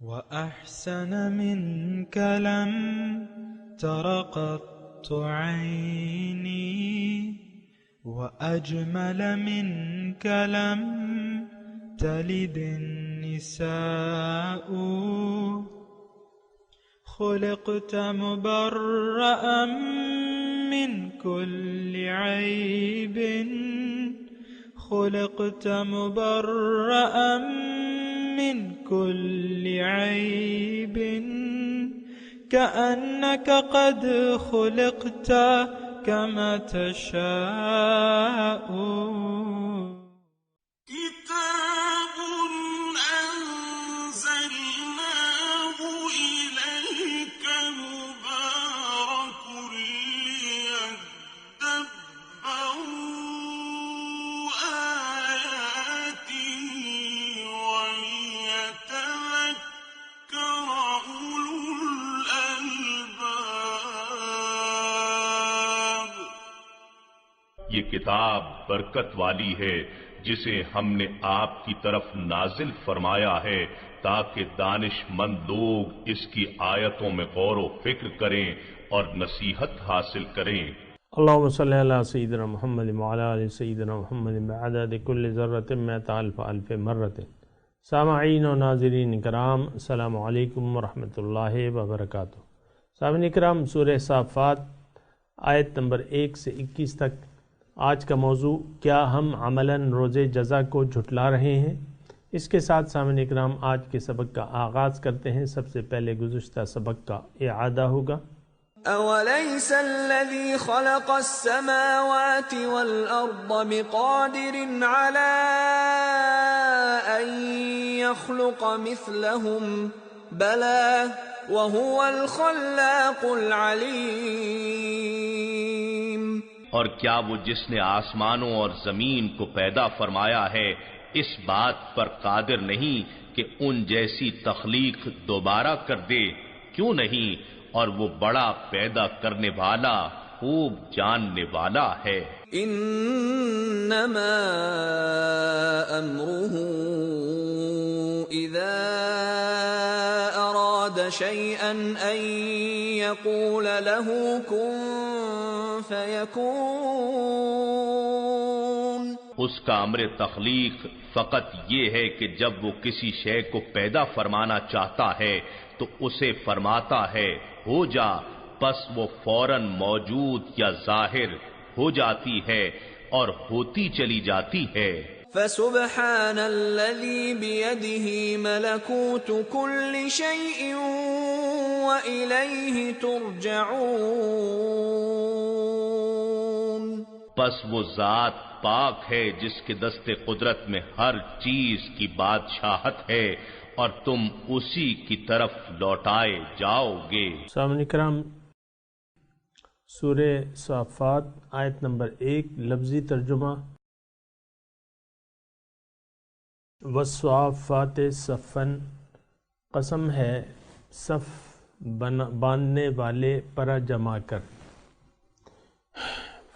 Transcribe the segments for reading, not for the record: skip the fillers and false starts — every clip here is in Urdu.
وأحسن منك لم تر قط عيني وأجمل منك لم تلد النساء خلقت مبرأ من كل عيب خلقت مبرأ من كل عيب كأنك قد خلقت كما تشاء كتاب أنزلناه إليك مبارك ليدبروا آياته وليتذكر أولو الألباب. یہ کتاب برکت والی ہے جسے ہم نے آپ کی طرف نازل فرمایا ہے تاکہ دانش مند لوگ اس کی آیتوں میں غور و فکر کریں اور نصیحت حاصل کریں. اللہم صلی علی سیدنا محمد وعلی آل سیدنا محمد بعدد کل ذرۃ مئۃ الف الف مرۃ. سامعین و ناظرین کرام، السلام علیکم ورحمۃ اللہ وبرکاتہ. سامعین کرام، سورہ صافات آیت نمبر 1 سے 21 تک. آج کا موضوع، کیا ہم عملاً روز جزا کو جھٹلا رہے ہیں؟ اس کے ساتھ سامعین اکرام آج کے سبق کا آغاز کرتے ہیں. سب سے پہلے گزشتہ سبق کا اعادہ ہوگا. أَوَلَيْسَ الَّذِي خَلَقَ السَّمَاوَاتِ وَالْأَرْضَ بِقَادِرٍ عَلَىٰ أَن يَخْلُقَ مِثْلَهُم بَلَىٰ وَهُوَ الْخَلَّاقُ الْعَلِيمُ. اور کیا وہ جس نے آسمانوں اور زمین کو پیدا فرمایا ہے اس بات پر قادر نہیں کہ ان جیسی تخلیق دوبارہ کر دے؟ کیوں نہیں؟ اور وہ بڑا پیدا کرنے والا، خوب جاننے والا ہے. انما امره اذا اراد شيئا ان يقول له كن فيكون. اس کا امر تخلیق فقط یہ ہے کہ جب وہ کسی شے کو پیدا فرمانا چاہتا ہے تو اسے فرماتا ہے ہو جا، پس وہ فوراً موجود یا ظاہر ہو جاتی ہے اور ہوتی چلی جاتی ہے. فسبحان الذي بيده ملكوت كل شيء وإليه ترجعون. پس وہ ذات پاک ہے جس کے دست قدرت میں ہر چیز کی بادشاہت ہے اور تم اسی کی طرف لوٹائے جاؤ گے. سامعین کرام، سورہ صافات آیت نمبر 1 لفظی ترجمہ. والصافات صفاً، قسم ہے صف باندھنے والے پرا جما کر.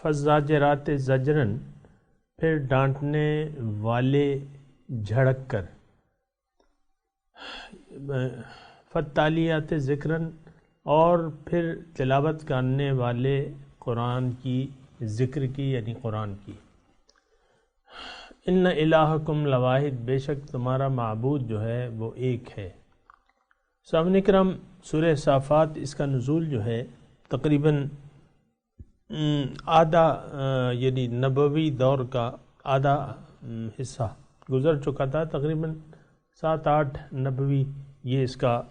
فالزاجرات زجراً، پھر ڈانٹنے والے جھڑک کر. فالتالیات ذکراً، اور پھر تلاوت کرنے والے قرآن کی، ذکر کی یعنی قرآن کی. ان الہکم لواحد، بے شک تمہارا معبود جو ہے وہ ایک ہے. سامعین کرام، سورہ صافات اس کا نزول جو ہے تقریباً آدھا یعنی نبوی دور کا آدھا حصہ گزر چکا تھا. تقریباً 7-8 نبوی یہ اس کا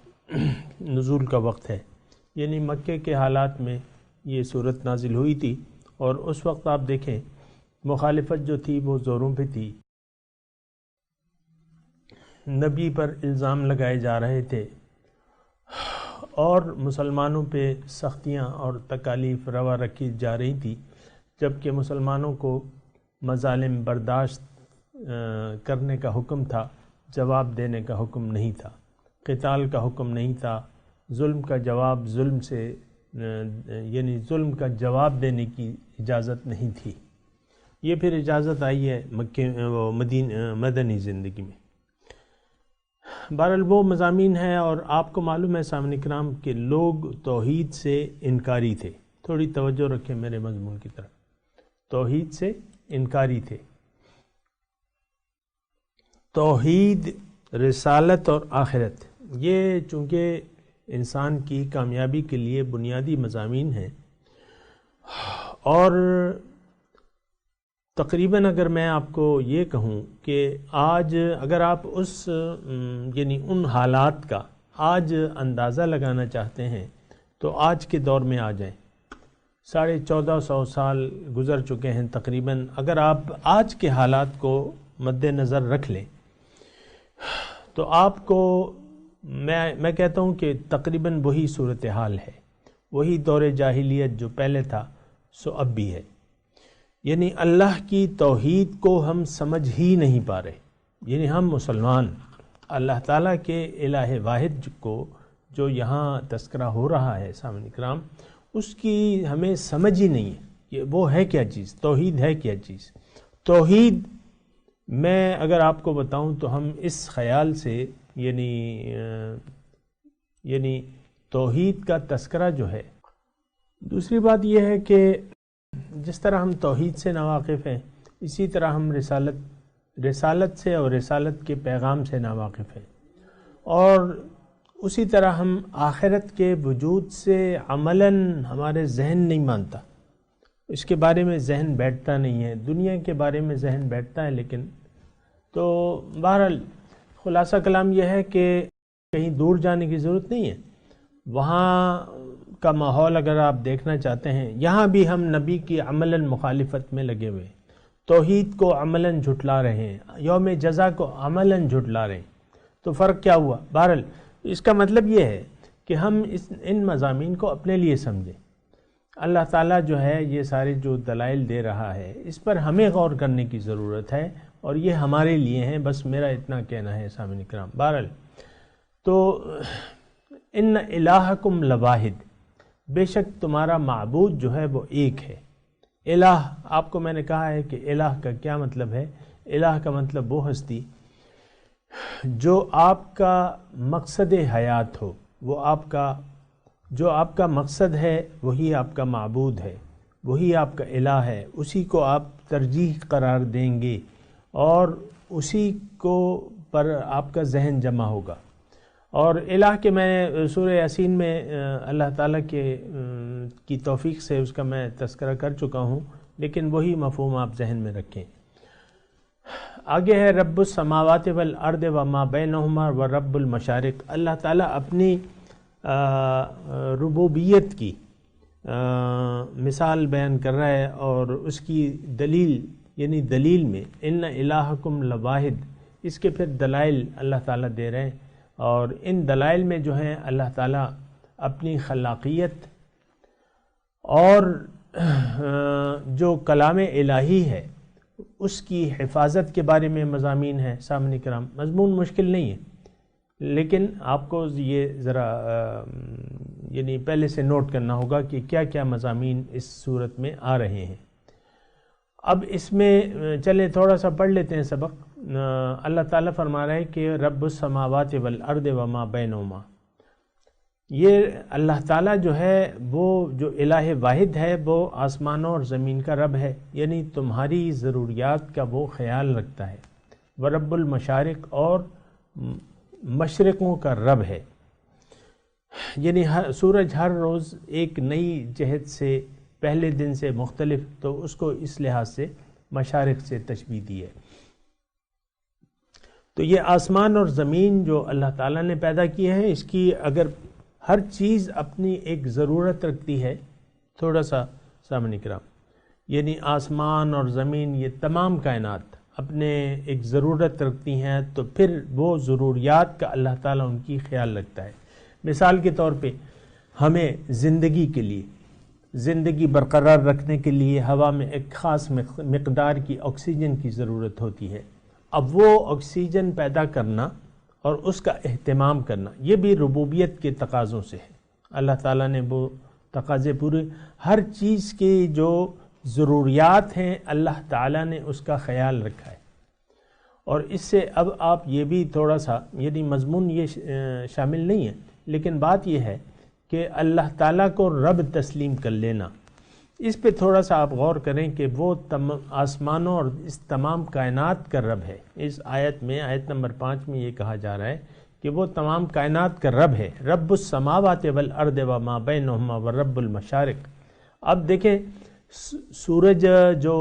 نزول کا وقت ہے. یعنی مکے کے حالات میں یہ صورت نازل ہوئی تھی، اور اس وقت آپ دیکھیں مخالفت جو تھی وہ زوروں پہ تھی. نبی پر الزام لگائے جا رہے تھے اور مسلمانوں پہ سختیاں اور تکالیف روا رکھی جا رہی تھی، جبکہ مسلمانوں کو مظالم برداشت کرنے کا حکم تھا، جواب دینے کا حکم نہیں تھا، قتال کا حکم نہیں تھا، ظلم کا جواب ظلم سے یعنی ظلم کا جواب دینے کی اجازت نہیں تھی. یہ پھر اجازت آئی ہے مدنی زندگی میں. بہرحال وہ مضامین ہیں، اور آپ کو معلوم ہے سامعین کرام کہ لوگ توحید سے انکاری تھے. تھوڑی توجہ رکھیں میرے مضمون کی طرف. توحید سے انکاری تھے. توحید، رسالت اور آخرت، یہ چونکہ انسان کی کامیابی کے لیے بنیادی مضامین ہیں، اور تقریباً اگر میں آپ کو یہ کہوں کہ آج اگر آپ یعنی ان حالات کا آج اندازہ لگانا چاہتے ہیں تو آج کے دور میں آ جائیں. 1450 سال گزر چکے ہیں تقریباً. اگر آپ آج کے حالات کو مد نظر رکھ لیں تو آپ کو میں کہتا ہوں کہ تقریباً وہی صورتحال ہے، وہی دور جاہلیت جو پہلے تھا سو اب بھی ہے. یعنی اللہ کی توحید کو ہم سمجھ ہی نہیں پا رہے. یعنی ہم مسلمان اللہ تعالیٰ کے الہ واحد کو جو یہاں تذکرہ ہو رہا ہے سامعین کرام، اس کی ہمیں سمجھ ہی نہیں ہے کہ وہ ہے کیا چیز، توحید ہے کیا چیز. توحید میں اگر آپ کو بتاؤں تو ہم اس خیال سے یعنی توحید کا تذکرہ جو ہے. دوسری بات یہ ہے کہ جس طرح ہم توحید سے ناواقف ہیں، اسی طرح ہم رسالت سے اور رسالت کے پیغام سے ناواقف ہیں، اور اسی طرح ہم آخرت کے وجود سے عملاً ہمارے ذہن نہیں مانتا، اس کے بارے میں ذہن بیٹھتا نہیں ہے. دنیا کے بارے میں ذہن بیٹھتا ہے لیکن تو بہرحال خلاصہ کلام یہ ہے کہ کہیں دور جانے کی ضرورت نہیں ہے. وہاں کا ماحول اگر آپ دیکھنا چاہتے ہیں، یہاں بھی ہم نبی کی عملاً مخالفت میں لگے ہوئے ہیں، توحید کو عملاً جھٹلا رہے ہیں، یوم جزا کو عملاً جھٹلا رہے ہیں. تو فرق کیا ہوا؟ بہرحال اس کا مطلب یہ ہے کہ ہم ان مضامین کو اپنے لیے سمجھیں. اللہ تعالیٰ جو ہے یہ سارے جو دلائل دے رہا ہے اس پر ہمیں غور کرنے کی ضرورت ہے، اور یہ ہمارے لیے ہیں. بس میرا اتنا کہنا ہے سامعین کرام. بہرحال تو ان الہکم لواحد، بے شک تمہارا معبود جو ہے وہ ایک ہے. الہ، آپ کو میں نے کہا ہے کہ الہ کا کیا مطلب ہے. الہ کا مطلب وہ ہستی جو آپ کا مقصد حیات ہو، وہ جو آپ کا مقصد ہے وہی آپ کا معبود ہے، وہی آپ کا الہ ہے. اسی کو آپ ترجیح قرار دیں گے اور اسی کو پر آپ کا ذہن جمع ہوگا. اور الہ کے میں سورہ یاسین میں اللہ تعالیٰ کی توفیق سے اس کا میں تذکرہ کر چکا ہوں، لیکن وہی مفہوم آپ ذہن میں رکھیں. آگے ہے رب السماوات والارض وما بینہما ورب المشارق. اللہ تعالیٰ اپنی ربوبیت کی مثال بیان کر رہا ہے، اور اس کی دلیل دلیل میں ان الہکم لواحد، اس کے پھر دلائل اللہ تعالیٰ دے رہے ہیں. اور ان دلائل میں جو ہیں اللہ تعالیٰ اپنی خلاقیت اور جو کلام الہی ہے اس کی حفاظت کے بارے میں مضامین ہیں. سامعین کرام مضمون مشکل نہیں ہے، لیکن آپ کو یہ ذرا پہلے سے نوٹ کرنا ہوگا کہ کیا کیا مضامین اس صورت میں آ رہے ہیں. اب اس میں چلیں تھوڑا سا پڑھ لیتے ہیں سبق. اللہ تعالیٰ فرما رہا ہے کہ رب السماوات والارض وما بینہما. یہ اللہ تعالیٰ جو ہے وہ جو الہ واحد ہے وہ آسمانوں اور زمین کا رب ہے، یعنی تمہاری ضروریات کا وہ خیال رکھتا ہے. ورب المشارق، اور مشرقوں کا رب ہے. یعنی سورج ہر روز ایک نئی جہت سے پہلے دن سے مختلف، تو اس کو اس لحاظ سے مشارق سے تشبیہ دی ہے. تو یہ آسمان اور زمین جو اللہ تعالیٰ نے پیدا کیے ہیں، اس کی اگر ہر چیز اپنی ایک ضرورت رکھتی ہے، تھوڑا سا سامنے کرام، یعنی آسمان اور زمین یہ تمام کائنات اپنے ایک ضرورت رکھتی ہیں، تو پھر وہ ضروریات کا اللہ تعالیٰ ان کی خیال رکھتا ہے. مثال کے طور پہ ہمیں زندگی کے لیے، زندگی برقرار رکھنے کے لیے ہوا میں ایک خاص مقدار کی آکسیجن کی ضرورت ہوتی ہے. اب وہ آکسیجن پیدا کرنا اور اس کا اہتمام کرنا یہ بھی ربوبیت کے تقاضوں سے ہے. اللہ تعالیٰ نے وہ تقاضے پورے، ہر چیز کی جو ضروریات ہیں اللہ تعالیٰ نے اس کا خیال رکھا ہے. اور اس سے اب آپ یہ بھی تھوڑا سا، یعنی مضمون یہ شامل نہیں ہے، لیکن بات یہ ہے کہ اللہ تعالیٰ کو رب تسلیم کر لینا، اس پہ تھوڑا سا آپ غور کریں کہ وہ آسمانوں اور اس تمام کائنات کا رب ہے۔ اس آیت میں، آیت نمبر 5 میں یہ کہا جا رہا ہے کہ وہ تمام کائنات کا رب ہے، رب السماوات والارض وما بینہما ورب المشارق۔ اب دیکھیں سورج جو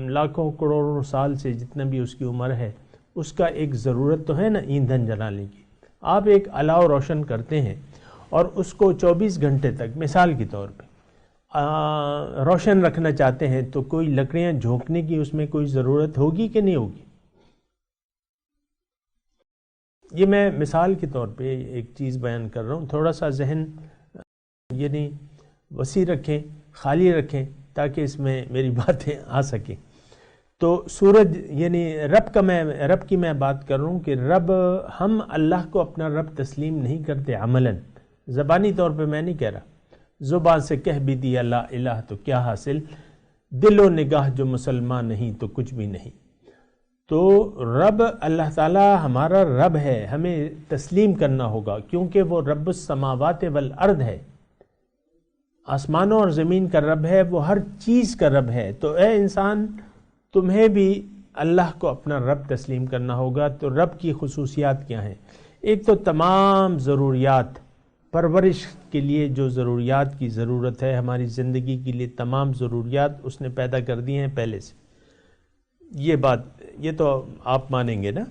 لاکھوں کروڑوں سال سے جتنا بھی اس کی عمر ہے، اس کا ایک ضرورت تو ہے نا ایندھن جلانے کی۔ آپ ایک الاؤ روشن کرتے ہیں اور اس کو 24 گھنٹے تک مثال کے طور پہ روشن رکھنا چاہتے ہیں، تو کوئی لکڑیاں جھونکنے کی اس میں کوئی ضرورت ہوگی کہ نہیں ہوگی؟ یہ میں مثال کے طور پہ ایک چیز بیان کر رہا ہوں، تھوڑا سا ذہن یعنی وسیع رکھیں، خالی رکھیں تاکہ اس میں میری باتیں آ سکیں۔ تو سورج یعنی رب کی میں بات کر رہا ہوں کہ رب، ہم اللہ کو اپنا رب تسلیم نہیں کرتے عملاً، زبانی طور پہ میں نہیں کہہ رہا، زبان سے کہہ بھی دیا لا الہ تو کیا حاصل، دل و نگاہ جو مسلمان نہیں تو کچھ بھی نہیں۔ تو رب اللہ تعالی ہمارا رب ہے، ہمیں تسلیم کرنا ہوگا کیونکہ وہ رب السماوات والارض ہے، آسمانوں اور زمین کا رب ہے، وہ ہر چیز کا رب ہے۔ تو اے انسان، تمہیں بھی اللہ کو اپنا رب تسلیم کرنا ہوگا۔ تو رب کی خصوصیات کیا ہیں؟ ایک تو تمام ضروریات، پرورش کے لیے جو ضروریات کی ضرورت ہے، ہماری زندگی کے لیے تمام ضروریات اس نے پیدا کر دی ہیں پہلے سے۔ یہ بات، یہ تو آپ مانیں گے نا،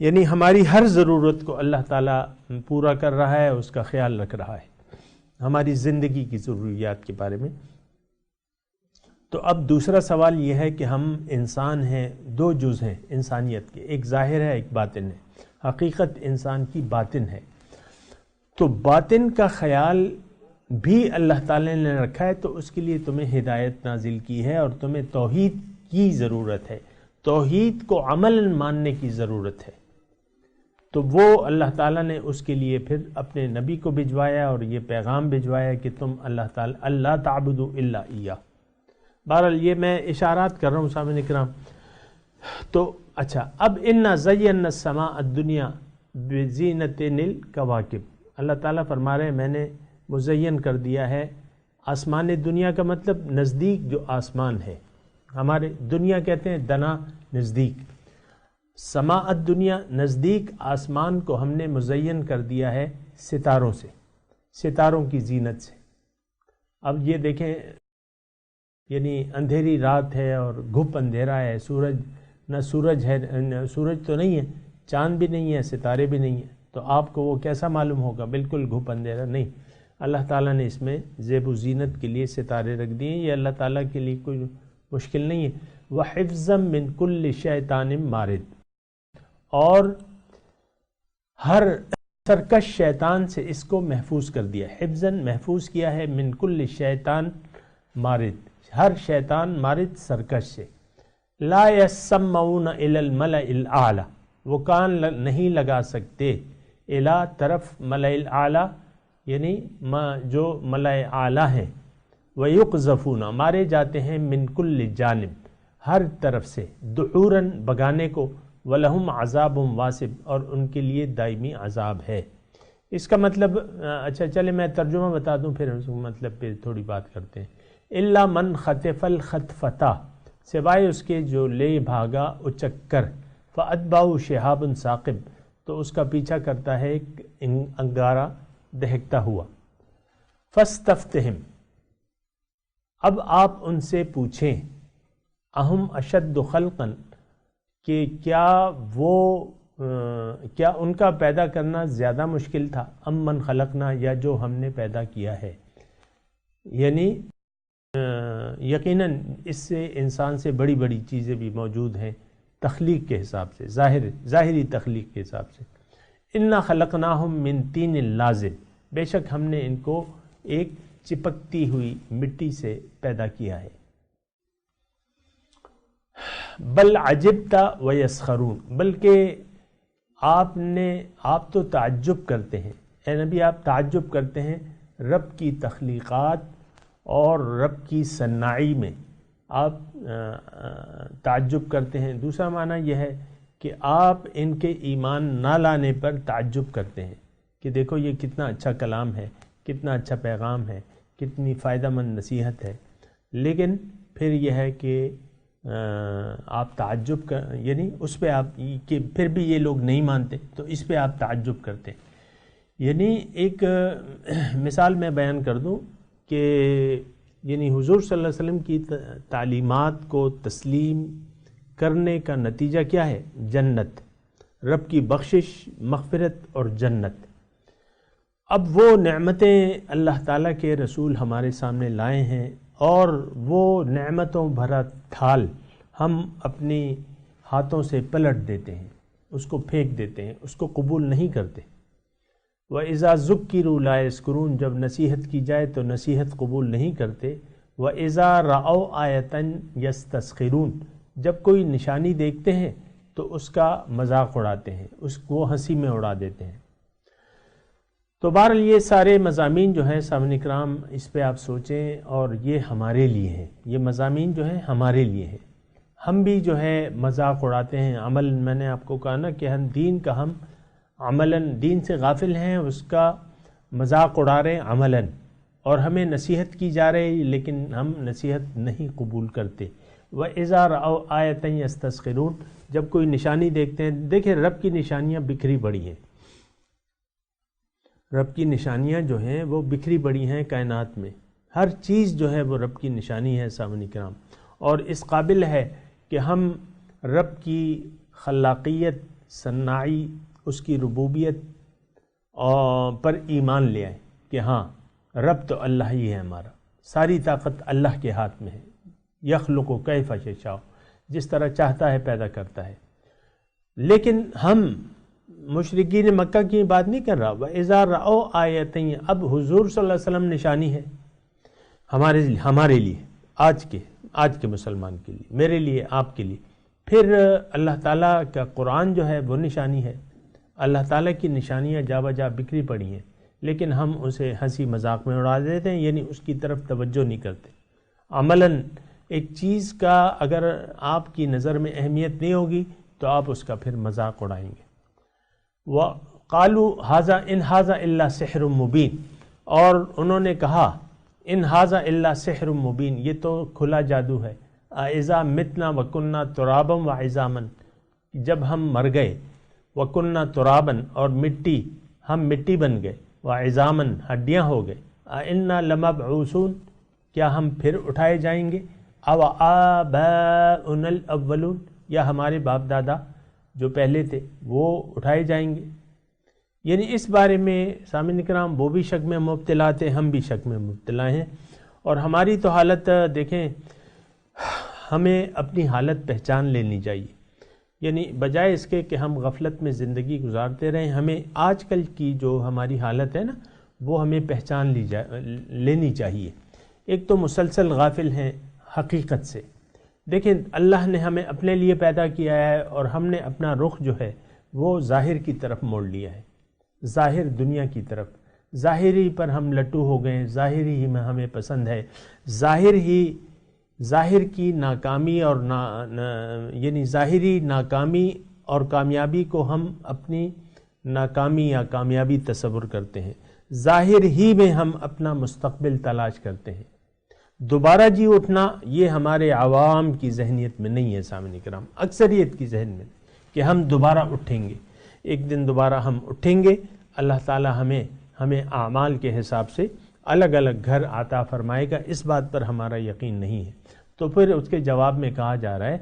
یعنی ہماری ہر ضرورت کو اللہ تعالیٰ پورا کر رہا ہے، اس کا خیال رکھ رہا ہے ہماری زندگی کی ضروریات کے بارے میں۔ تو اب دوسرا سوال یہ ہے کہ ہم انسان ہیں، دو جز ہیں انسانیت کے، ایک ظاہر ہے ایک باطن ہے، حقیقت انسان کی باطن ہے۔ تو باطن کا خیال بھی اللہ تعالی نے رکھا ہے، تو اس کے لیے تمہیں ہدایت نازل کی ہے اور تمہیں توحید کی ضرورت ہے، توحید کو عملاً ماننے کی ضرورت ہے۔ تو وہ اللہ تعالیٰ نے اس کے لیے پھر اپنے نبی کو بھجوایا اور یہ پیغام بھجوایا کہ تم اللہ تعبدوا الا ایہ۔ بہرحال یہ میں اشارات کر رہا ہوں سامعین کرام۔ تو اچھا، اب انا زینا السماء الدنیا بزینۃ الکواکب، اللہ تعالیٰ فرما رہے ہیں میں نے مزین کر دیا ہے آسمان دنیا، کا مطلب نزدیک جو آسمان ہے، ہمارے دنیا کہتے ہیں دنا، نزدیک، سماء الدنیا نزدیک آسمان کو ہم نے مزین کر دیا ہے ستاروں سے، ستاروں کی زینت سے۔ اب یہ دیکھیں، یعنی اندھیری رات ہے اور گھپ اندھیرا ہے، سورج ہے، سورج تو نہیں ہے، چاند بھی نہیں ہے، ستارے بھی نہیں ہیں، تو آپ کو وہ کیسا معلوم ہوگا؟ بالکل گھپ اندھیرا نہیں۔ اللہ تعالیٰ نے اس میں زیب و زینت کے لیے ستارے رکھ دیے، یہ اللہ تعالیٰ کے لیے کوئی مشکل نہیں ہے۔ وَحِفْظًا مِّن كُلِّ شَيْطَانٍ مَارِدٍ، اور ہر سرکش شیطان سے اس کو محفوظ کر دیا، حفظاً محفوظ کیا ہے، من کل شیطان مارد، ہر شیطان مارد سرکش سے۔ لا يسمعون الى الملأ الاعلی، وہ کان نہیں لگا سکتے الی طرف ملأ الاعلی، یعنی جو ملأ اعلی ہیں، ویقذفون مارے جاتے ہیں، من کل جانب ہر طرف سے، دحوراً بگانے کو، وَلَهُمْ عَذَابٌ وَاسِبٌ اور ان کے لیے دائمی عذاب ہے۔ اس کا مطلب، اچھا چلے میں ترجمہ بتا دوں پھر اس مطلب پہ تھوڑی بات کرتے ہیں۔ إِلَّا مَنْ خَطِفَ الْخَطْفَةَ، سوائے اس کے جو لے بھاگا اچک کر، فَأَتْبَعُهُ شِهَابٌ ثَاقِبٌ، تو اس کا پیچھا کرتا ہے ایک انگارہ دہکتا ہوا۔ فَاسْتَفْتِهِمْ، اب آپ ان سے پوچھیں، اہم اشد خلقاً، کہ کیا ان کا پیدا کرنا زیادہ مشکل تھا، ام من خلقنا، یا جو ہم نے پیدا کیا ہے، یعنی یقیناً اس سے انسان سے بڑی بڑی چیزیں بھی موجود ہیں تخلیق کے حساب سے، ظاہری تخلیق کے حساب سے۔ انا خلقناہم من طین لازب، بے شک ہم نے ان کو ایک چپکتی ہوئی مٹی سے پیدا کیا ہے۔ بل عجبت ویسخرون، بلکہ آپ تو تعجب کرتے ہیں، اے نبی آپ تعجب کرتے ہیں رب کی تخلیقات اور رب کی صناعی میں آپ تعجب کرتے ہیں۔ دوسرا معنی یہ ہے کہ آپ ان کے ایمان نہ لانے پر تعجب کرتے ہیں کہ دیکھو یہ کتنا اچھا کلام ہے، کتنا اچھا پیغام ہے، کتنی فائدہ مند نصیحت ہے، لیکن پھر یہ ہے کہ آپ تعجب کر یعنی اس پہ آپ کہ پھر بھی یہ لوگ نہیں مانتے تو اس پہ آپ تعجب کرتے ہیں۔ یعنی ایک مثال میں بیان کر دوں کہ یعنی حضور صلی اللہ علیہ وسلم کی تعلیمات کو تسلیم کرنے کا نتیجہ کیا ہے؟ جنت، رب کی بخشش، مغفرت اور جنت۔ اب وہ نعمتیں اللہ تعالیٰ کے رسول ہمارے سامنے لائے ہیں اور وہ نعمتوں بھرا تھال ہم اپنی ہاتھوں سے پلٹ دیتے ہیں، اس کو پھینک دیتے ہیں، اس کو قبول نہیں کرتے۔ وَإِذَا ذُكِّرُوا لَا يَذْكُرُونَ، جب نصیحت کی جائے تو نصیحت قبول نہیں کرتے۔ وَإِذَا رَأَوْا آیَةً يَسْتَسْخِرُونَ، جب کوئی نشانی دیکھتے ہیں تو اس کا مذاق اڑاتے ہیں، اس کو ہنسی میں اڑا دیتے ہیں۔ تو بہرحال یہ سارے مضامین جو ہیں سامعین کرام، اس پہ آپ سوچیں، اور یہ ہمارے لیے ہیں، یہ مضامین جو ہیں ہمارے لیے ہیں۔ ہم بھی جو ہے مذاق اڑاتے ہیں، عمل میں نے آپ کو کہا نا کہ ہم دین کا ہم عملاً دین سے غافل ہیں، اس کا مذاق اڑا رہے ہیں عملاً، اور ہمیں نصیحت کی جا رہی لیکن ہم نصیحت نہیں قبول کرتے۔ وَإِذَا رَأَوْا آیَةً يَسْتَسْخِرُونَ، جب کوئی نشانی دیکھتے ہیں، دیکھیں رب کی نشانیاں بکھری پڑی ہیں، رب کی نشانیاں جو ہیں وہ بکھری پڑی ہیں کائنات میں، ہر چیز جو ہے وہ رب کی نشانی ہے سامعین کرام، اور اس قابل ہے کہ ہم رب کی خلاقیت، صناعی، اس کی ربوبیت پر ایمان لے آئیں کہ ہاں رب تو اللہ ہی ہے، ہمارا ساری طاقت اللہ کے ہاتھ میں ہے، یخلق کیف یشاء، جس طرح چاہتا ہے پیدا کرتا ہے۔ لیکن ہم مشرکین مکہ کی بات نہیں کر رہا، وَإِذَا رَأَوْا آیَةً، اب حضور صلی اللہ علیہ وسلم نشانی ہے ہمارے لیے، آج کے مسلمان کے لیے، میرے لیے، آپ کے لیے۔ پھر اللہ تعالیٰ کا قرآن جو ہے وہ نشانی ہے، اللہ تعالیٰ کی نشانیاں جا بجا بکھری پڑی ہیں، لیکن ہم اسے ہنسی مذاق میں اڑا دیتے ہیں، یعنی اس کی طرف توجہ نہیں کرتے۔ عملاً ایک چیز کا اگر آپ کی نظر میں اہمیت نہیں ہوگی تو آپ اس کا پھر مذاق اڑائیں گے۔ وَقَالُوا هَذَا إِنْ هَذَا إِلَّا سِحْرٌ مُبِينٌ، اور انہوں نے کہا إِنْ هَذَا إِلَّا سِحْرٌ مُبِينٌ، یہ تو کھلا جادو ہے۔ أَإِذَا مِتْنَا وَكُنَّا تُرَابًا وَعِظَامًا، جب ہم مر گئے، وَكُنَّا تُرَابًا، اور مٹی، ہم مٹی بن گئے، وَعِظَامًا، ہڈیاں ہو گئے، أَإِنَّا لَمَبْعُوثُونَ، کیا ہم پھر اٹھائے جائیں گے؟ أَوْ آبَاؤُنَا الْأَوَّلُونَ، یا ہمارے باپ دادا جو پہلے تھے وہ اٹھائے جائیں گے۔ یعنی اس بارے میں سامعین کرام وہ بھی شک میں مبتلا تھے، ہم بھی شک میں مبتلا ہیں، اور ہماری تو حالت دیکھیں، ہمیں اپنی حالت پہچان لینی چاہیے، یعنی بجائے اس کے کہ ہم غفلت میں زندگی گزارتے رہیں، ہمیں آج کل کی جو ہماری حالت ہے نا وہ ہمیں پہچان لینی چاہیے۔ ایک تو مسلسل غافل ہیں حقیقت سے، دیکھیں اللہ نے ہمیں اپنے لیے پیدا کیا ہے اور ہم نے اپنا رخ جو ہے وہ ظاہر کی طرف موڑ لیا ہے، ظاہر دنیا کی طرف، ظاہری پر ہم لٹو ہو گئے، ظاہری ہی میں ہمیں پسند ہے، ظاہر کی ناکامی اور یعنی ظاہری ناکامی اور کامیابی کو ہم اپنی ناکامی یا کامیابی تصور کرتے ہیں، ظاہر ہی میں ہم اپنا مستقبل تلاش کرتے ہیں۔ دوبارہ جی اٹھنا یہ ہمارے عوام کی ذہنیت میں نہیں ہے سامعین کرام، اکثریت کی ذہن میں کہ ہم دوبارہ اٹھیں گے، ایک دن دوبارہ ہم اٹھیں گے، اللہ تعالی ہمیں اعمال کے حساب سے الگ الگ گھر عطا فرمائے گا، اس بات پر ہمارا یقین نہیں ہے۔ تو پھر اس کے جواب میں کہا جا رہا ہے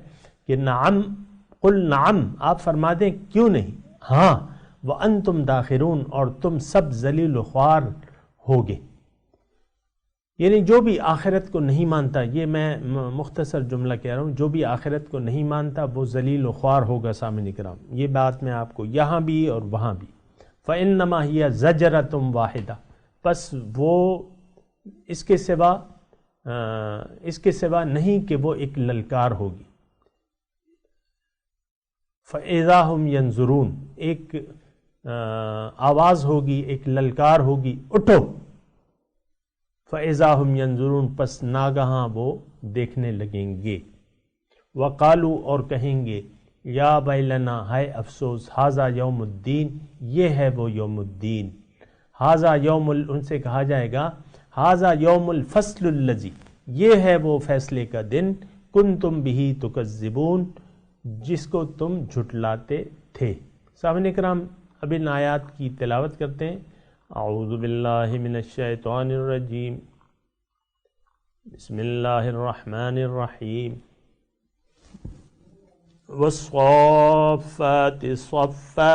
کہ نعم، قل نعم، آپ فرما دیں کیوں نہیں، ہاں، وانتم داخرون، اور تم سب ذلیل و خوار ہوگے۔ یعنی جو بھی آخرت کو نہیں مانتا، یہ میں مختصر جملہ کہہ رہا ہوں، جو بھی آخرت کو نہیں مانتا وہ ذلیل و خوار ہوگا سامعین کرام، یہ بات میں آپ کو یہاں بھی اور وہاں بھی۔ فَإِنَّمَا هِيَ زَجْرَةٌ وَاحِدَةٌ، پس وہ اس کے سوا نہیں کہ وہ ایک للکار ہوگی۔ فَإِذَا هُمْ يَنظُرُونَ، ایک آواز ہوگی، ایک للکار ہوگی، اٹھو۔ فَإِذَا هُمْ يَنظُرُونَ، پس ناگہاں وہ دیکھنے لگیں گے۔ وَقَالُوا، اور کہیں گے، یا ویلنا ہائے افسوس، ھذا یوم الدین یہ ہے وہ یوم الدین، ھذا یوم ان سے کہا جائے گا ھذا یوم الفصل الذی یہ ہے وہ فیصلے کا دن کنتم بہ تکذبون جس کو تم جھٹلاتے تھے۔ سامعین کرام اب ان آیات کی تلاوت کرتے ہیں۔ اعوذ باللہ من الشیطان الرجیم، بسم اللہ الرحمن الرحیم، والصافات صفا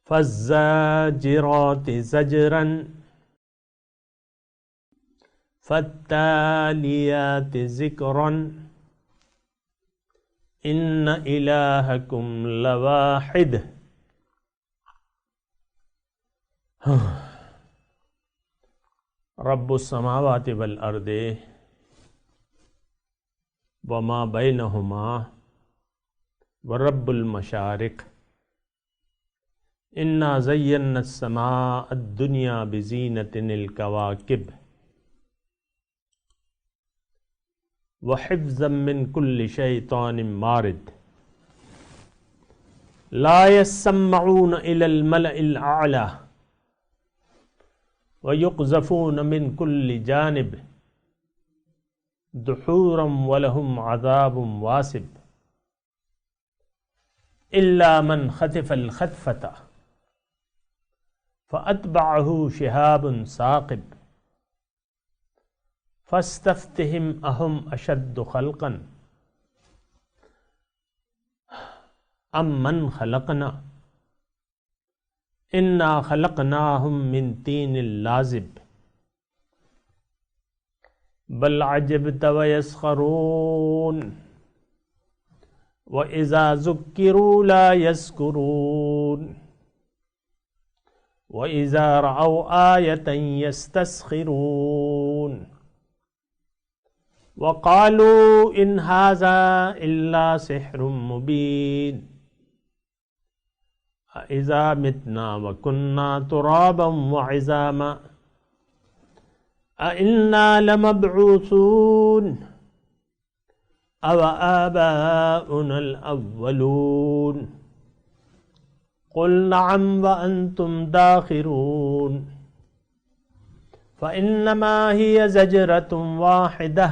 فالزاجرات زجرا فالتالیات ذکرا ان الہکم لواحد۔ رب السماوات والارض وما بینہما ورب المشارق انا زینا السماء الدنیا بزینۃ الکواکب وحفظا من كل شیطان مارد لا يسمعون الى الملأ الاعلى ويقذفون من كل جانب دحورا ولهم عذاب واسب الا من خطف الخطفة فأتبعه شهاب ثاقب فاستفتهم أهم أشد خلقا أم من خلقنا إنا خلقناهم من طين لازب بل عجبت ويسخرون وإذا ذكروا لا يذكرون وإذا رأوا آية يستسخرون وقالوا إن هذا إلا سحر مبين أإذا متنا وكنا ترابا وعظاما أإنا لمبعوثون أو آباؤنا الأولون قل نعم وأنتم داخرون فإنما هي زجرة واحدة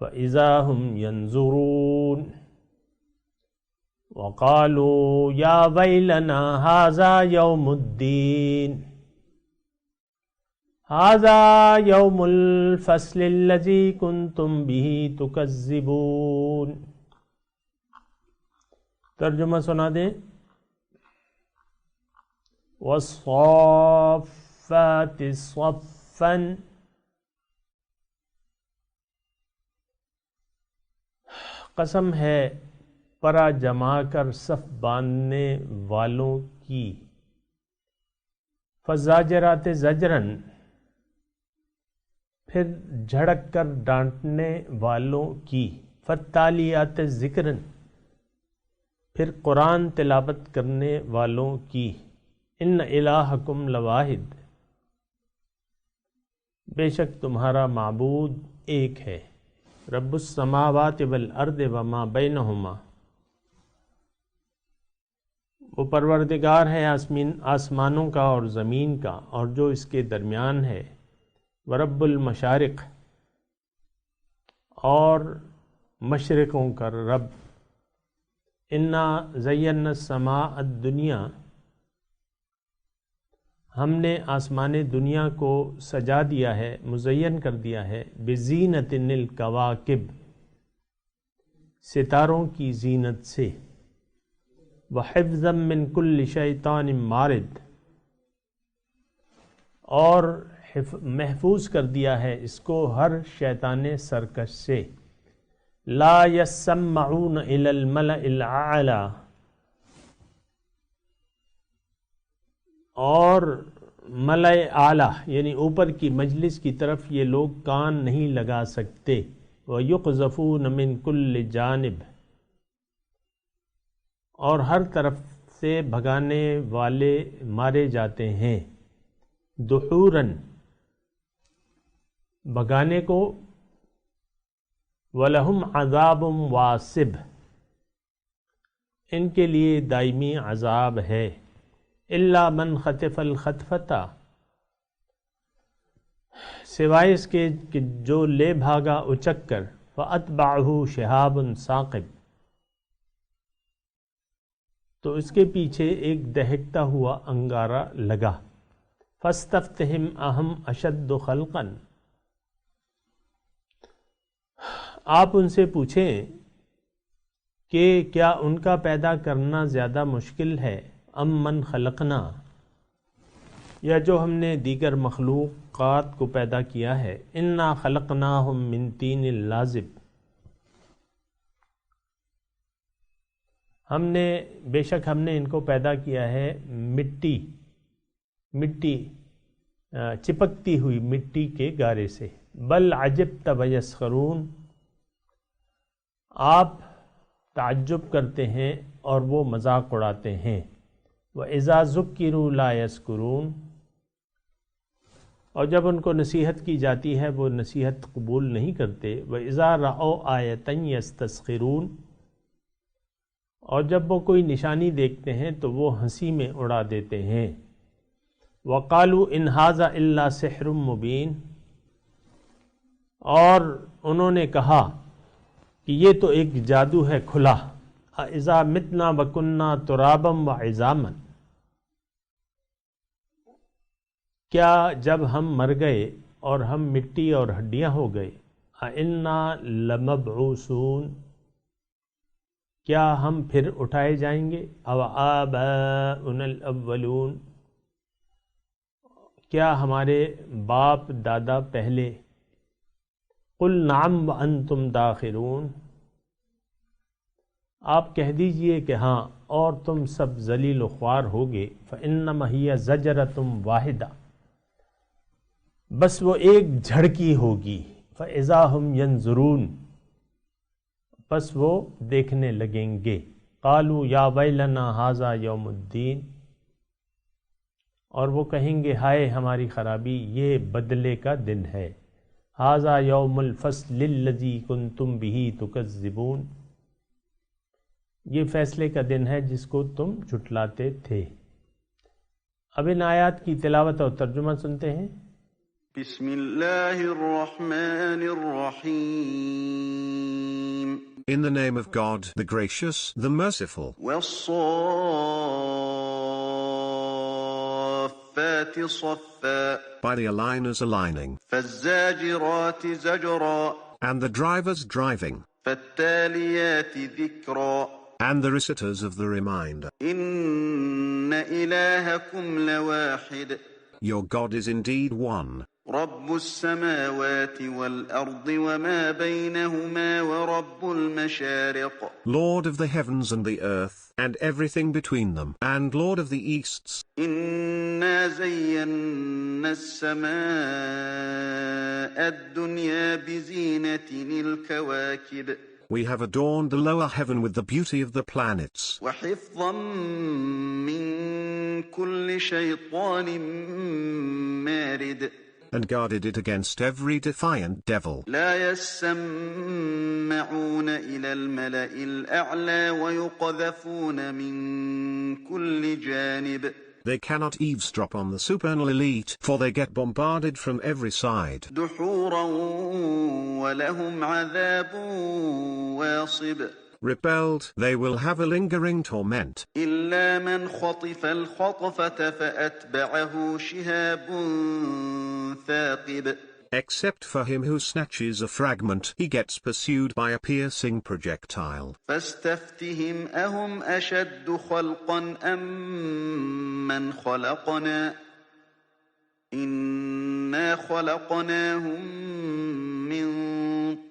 فإذا هم ينظرون وقالوا يا ويلنا هذا يوم الدين هذا يوم الفصل الذي كنتم به تكذبون۔ ترجمہ سنا دیں۔ والصافات صفا قسم ہے پرا جما کر صف باندھنے والوں کی، فزاجرات زجرن پھر جھڑک کر ڈانٹنے والوں کی، فتالیات ذکرن پھر قرآن تلاوت کرنے والوں کی، ان الہکم لواحد بے شک تمہارا معبود ایک ہے، رب السماوات والارض وما بینہما وہ پروردگار ہے آسمانوں کا اور زمین کا اور جو اس کے درمیان ہے، ورب المشارق اور مشرقوں کا رب، انا زینا السماء الدنیا ہم نے آسمان دنیا کو سجا دیا ہے، مزین کر دیا ہے، بزینت الکواکب ستاروں کی زینت سے، وحفظا من کل شیطان مارد اور محفوظ کر دیا ہے اس کو ہر شیطان سرکش سے، لا یسمعون الی الملأ الاعلی اور ملأ اعلیٰ یعنی اوپر کی مجلس کی طرف یہ لوگ کان نہیں لگا سکتے، وَيُقْذَفُونَ مِن كُلِّ جانب اور ہر طرف سے بھگانے والے مارے جاتے ہیں، دحوراً بھگانے کو وَلَهُمْ عَذَابٌ وَاصِبٌ، ان کے لیے دائمی عذاب ہے. إِلَّا مَنْ خَطِفَ الْخَطْفَةَ، سوائے اس کے کہ جو لے بھاگا اچک کر، فَأَتْبَعَهُ شِهَابٌ ثَاقِبٌ، تو اس کے پیچھے ایک دہکتا ہوا انگارہ لگا. فَاسْتَفْتِهِمْ أَهُمْ أَشَدُّ خَلْقًا، آپ ان سے پوچھیں کہ کیا ان کا پیدا کرنا زیادہ مشکل ہے، ام من خلقنا، یا جو ہم نے دیگر مخلوقات کو پیدا کیا ہے. انا خلقناہم من طین لازب، بے شک ہم نے ان کو پیدا کیا ہے مٹی چپکتی ہوئی مٹی کے گارے سے. بل عجبت ویسخرون، آپ تعجب کرتے ہیں اور وہ مذاق اڑاتے ہیں. وَإِذَا ذُكِّرُوا لَا يَذْكُرُونَ، اور جب ان کو نصیحت کی جاتی ہے وہ نصیحت قبول نہیں کرتے. وَإِذَا رَأَوْا آیَةً يَسْتَسْخِرُونَ، اور جب وہ کوئی نشانی دیکھتے ہیں تو وہ ہنسی میں اڑا دیتے ہیں. وَقَالُوا إِنْ هَذَا إِلَّا سِحْرٌ مُبِينٌ، اور انہوں نے کہا کہ یہ تو ایک جادو ہے کھلا. اذا متنا وکننا ترابا وعظاما، کیا جب ہم مر گئے اور ہم مٹی اور ہڈیاں ہو گئے. انا لمبعوثون، کیا ہم پھر اٹھائے جائیں گے. او آباؤنا الاولون، کیا ہمارے باپ دادا پہلے. قل نعم وانتم داخرون، آپ کہہ دیجئے کہ ہاں اور تم سب ذلیل و خوار ہوگے. فإنما هي زجرة واحدة، بس وہ ایک جھڑکی ہوگی. فإذا هم ينظرون، پس وہ دیکھنے لگیں گے. قالوا یا ویلنا ھذا یوم الدین، اور وہ کہیں گے ہائے ہماری خرابی، یہ بدلے کا دن ہے. ھذا یوم الفصل الذی کنتم بہ تکذبون، یہ فیصلے کا دن ہے جس کو تم جھٹلاتے تھے. اب ان آیات کی تلاوت اور ترجمہ سنتے ہیں. بسم اللہ الرحمن الرحیم. In the name of God, the gracious, the merciful. والصافات صفا. By the aligners aligning. فالزاجرات زجرا. And the drivers driving. فالتاليات ذكرا. And the reciters of the reminder. إن إلهكم لواحد. Your God is indeed one. رب السماوات والأرض وما بينهما ورب المشارق. Lord of the heavens and the earth, and everything between them, and Lord of the easts. إنا زينا السماء الدنيا بزينة الكواكب. We have adorned the lower heaven with the beauty of the planets. وحفظا من كل شيطان مارد. And guarded it against every defiant devil. لا يسمعون إلى الملأ الأعلى ويقذفون من كل جانب. They cannot eavesdrop on the supernal elite, for they get bombarded from every side. دحورا ولهم عذاب واصب. Repelled, they will have a lingering torment. إلا من خطف الخطفة فأتبعه شهاب Saqib. Except for him who snatches a fragment, he gets pursued by a piercing projectile. فاستفتهم أهم أشد خلقا أم من خلقنا إنا خلقناهم من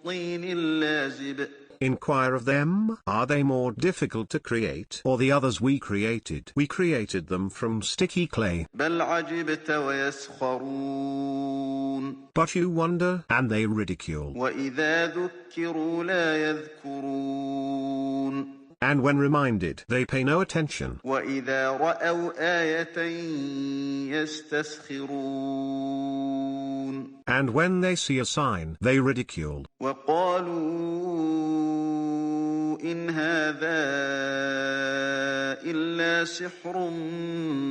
طين لازب. Inquire of them, are they more difficult to create, or the others we created? We created them from sticky clay. Bill عجبت ويسخرون. But you wonder, and they ridicule. وإذا ذكروا لا يذكرون. And when reminded, they pay no attention. وإذا رأوا آية يستسخرون. And when they see a sign, they ridicule. وقالوا إن هذا إلا سحر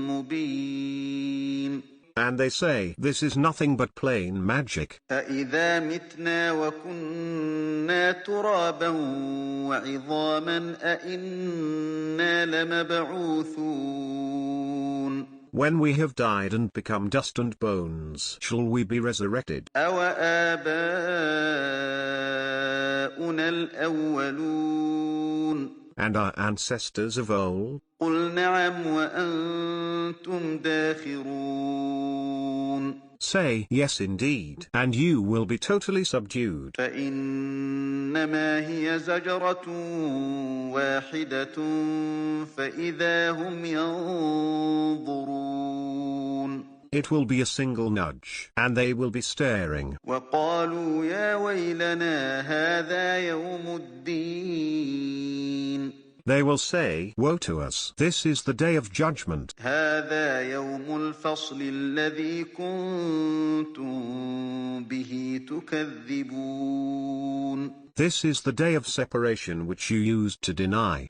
مبين. And they say, this is nothing but plain magic. أإذا متنا وكنا ترابا وعظاما أإنا لمبعوثون. When we have died and become dust and bones, shall we be resurrected? أَوَآبَاؤُنَا الْأَوَّلُونَ. And our ancestors of old? قُلْ نَعَمْ وَأَنْتُمْ دَاخِرُونَ. Say, yes indeed, and you will be totally subdued. فَإِنَّمَا هِيَ زَجْرَةٌ وَاحِدَةٌ فَإِذَا هُمْ يَنظُرُونَ. It will be a single nudge, and they will be staring. وَقَالُوا يَا وَيْلَنَا هَذَا يَوْمُ الدِّينِ. They will say, woe to us, this is the day of judgment. هَذَا يَوْمُ الْفَصْلِ الَّذِي كُنْتُمْ بِهِ تُكَذِّبُونَ. This is the day of separation which you used to deny.